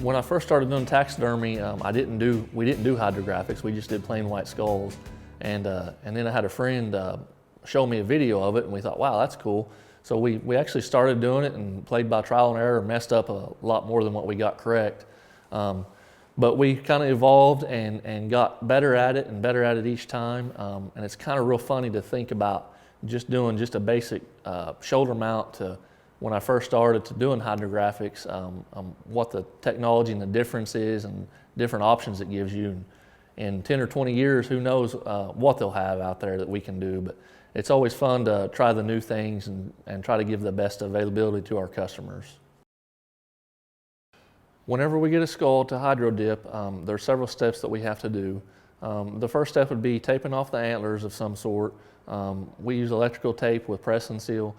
When I first started doing taxidermy, we didn't do hydrographics. We just did plain white skulls. And then I had a friend show me a video of it, and we thought, wow, that's cool. So we actually started doing it and played by trial and error, messed up a lot more than what we got correct. But we kind of evolved and got better at it and better at it each time. And it's kind of real funny to think about just doing just a basic shoulder mount to when I first started to doing hydrographics, what the technology and the difference is and different options it gives you. And in 10 or 20 years, who knows what they'll have out there that we can do. But it's always fun to try the new things and try to give the best availability to our customers. Whenever we get a skull to hydrodip, there are several steps that we have to do. The first step would be taping off the antlers of some sort. We use electrical tape with press and seal.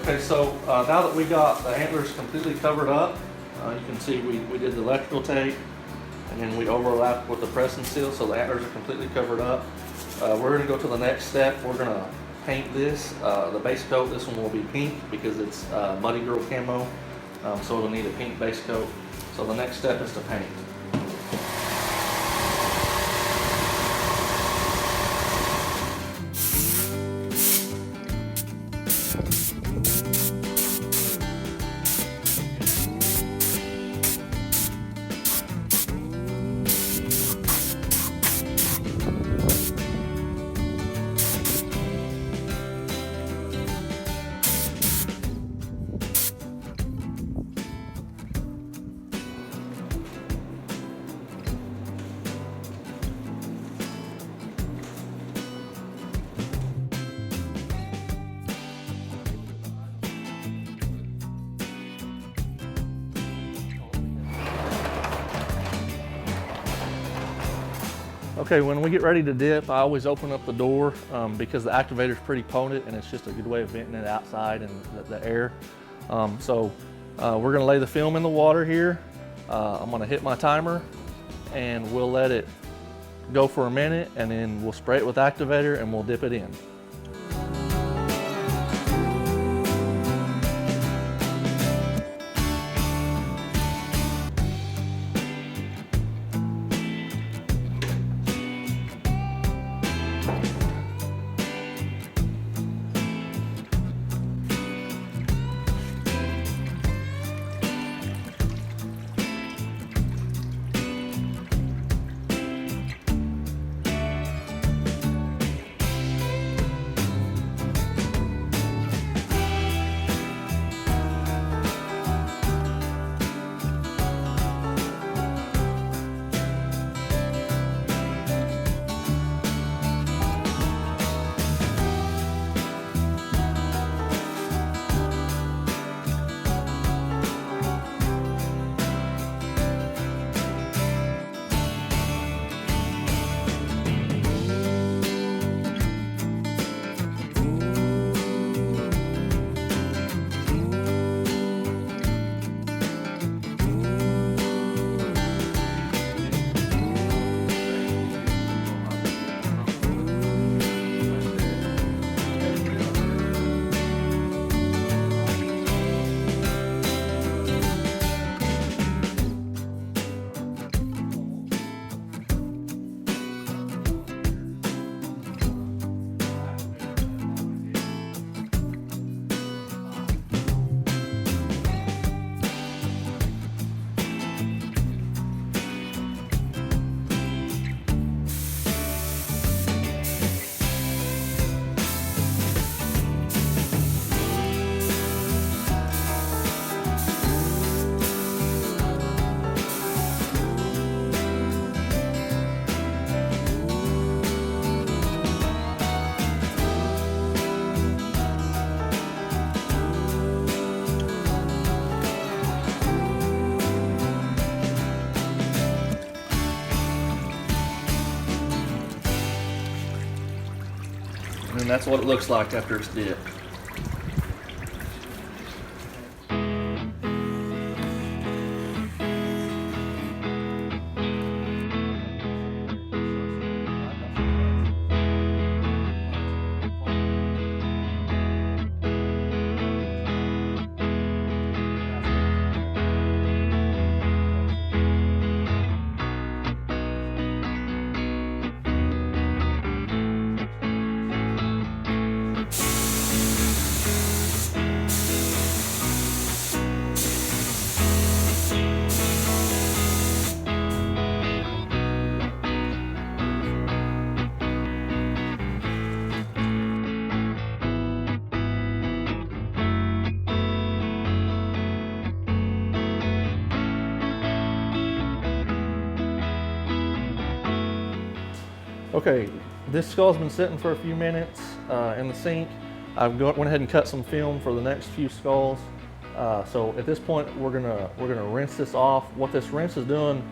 Okay, so now that we got the antlers completely covered up, you can see we did the electrical tape and then we overlapped with the press and seal, so the antlers are completely covered up. We're going to go to the next step. We're going to paint this. The base coat, this one will be pink because it's Muddy Girl camo, so it'll need a pink base coat. So the next step is to paint. Okay, when we get ready to dip, I always open up the door because the activator is pretty potent and it's just a good way of venting it outside and the air. So we're gonna lay the film in the water here. I'm gonna hit my timer and we'll let it go for a minute and then we'll spray it with activator and we'll dip it in. then that's what it looks like after it's dipped. Okay, this skull's been sitting for a few minutes in the sink. I've went ahead and cut some film for the next few skulls. So at this point, we're gonna rinse this off. What this rinse is doing,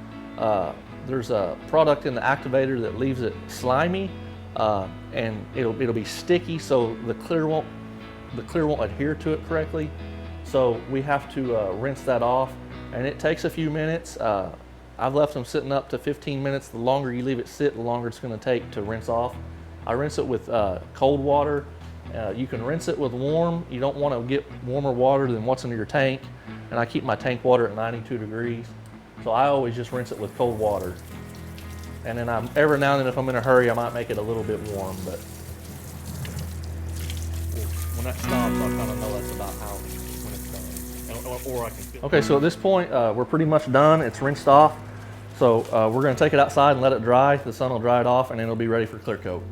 there's a product in the activator that leaves it slimy, and it'll be sticky, so the clear won't adhere to it correctly. So we have to rinse that off, and it takes a few minutes. I've left them sitting up to 15 minutes. The longer you leave it sit, the longer it's going to take to rinse off. I rinse it with cold water. You can rinse it with warm. You don't want to get warmer water than what's in your tank. And I keep my tank water at 92 degrees. So I always just rinse it with cold water. And then every now and then, if I'm in a hurry, I might make it a little bit warm. But when that stops, I kind of know that's about how when it's done. Or I can feel. Okay, so at this point, we're pretty much done. It's rinsed off. So we're going to take it outside and let it dry. The sun will dry it off, and then it'll be ready for clear coat.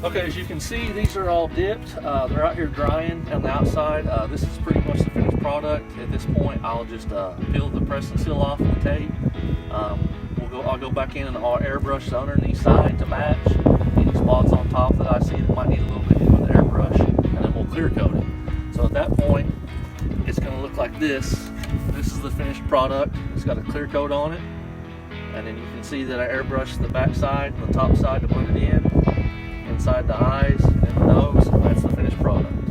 Okay, as you can see, these are all dipped. They're out here drying on the outside. This is pretty much the finished product. At this point, I'll just peel the press and seal off the tape. I'll go back in and I'll airbrush the underneath side to match any spots on top that I see that might need a little bit with the airbrush, and then we'll clear coat it. So at that point, it's going to look like this. This is the finished product. It's got a clear coat on it, and then you can see that I airbrushed the back side and the top side to blend it in. Inside the eyes and the nose, that's the finished product.